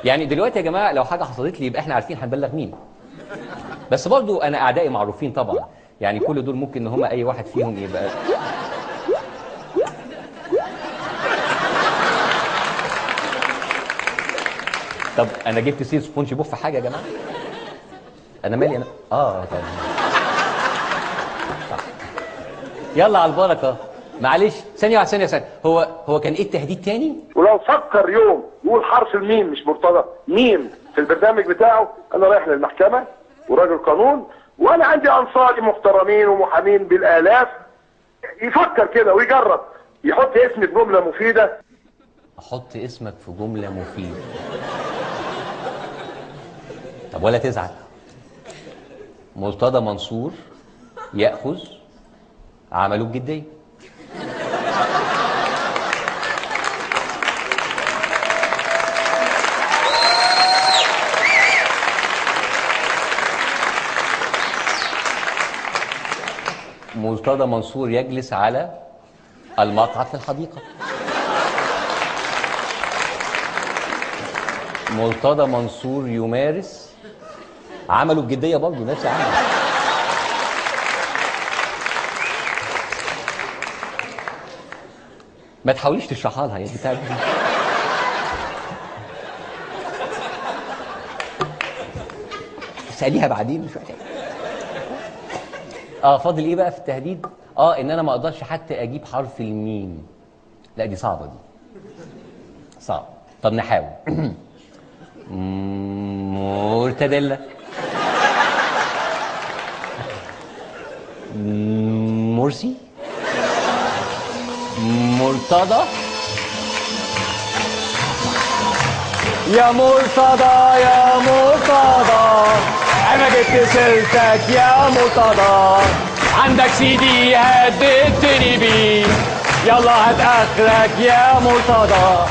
يعني دلوقتي يا جماعه لو حاجه حصلت لي يبقى احنا عارفين هنبلغ مين. بس برضو انا اعدائي معروفين طبعا، يعني كل دول ممكن ان هم اي واحد فيهم يبقى. طب انا جبت سير سبونج بوب في حاجه يا جماعه؟ انا مالي انا طب صح. يلا على البركه. معلش ثانيه واحده، ثانيه. هو كان ايه التهديد تاني؟ ولو فكر يوم يقول حرف الميم مش مرتضى ميم في البرنامج بتاعه، انا رايح للمحكمه وراجل قانون، وانا عندي انصاري محترمين ومحامين بالالاف. يفكر كده ويجرب يحط اسمي في جمله مفيده. احط اسمك في جمله مفيده؟ طب ولا تزعل. مرتضى منصور ياخذ عمله بجديه. مرتضى منصور يجلس على المقعد في الحديقة. مرتضى منصور يمارس عمله بجدية برضه، نفس عمله. ما تحاوليش تشرحها لها، هي بتاعت اسأليها بعدين مش محتاج. فاضل ايه بقى في التهديد؟ ان انا ما اقدرش حتى اجيب حرف الميم. لا دي صعبه دي. صعب. طب نحاول. مرتديلا. مرسي. مرتضى. يا مرتضى يا مرتضى انا جبت سيرتك يا مرتضى، عندك CD هددتني بيه، يلا هات اخرك يا مرتضى.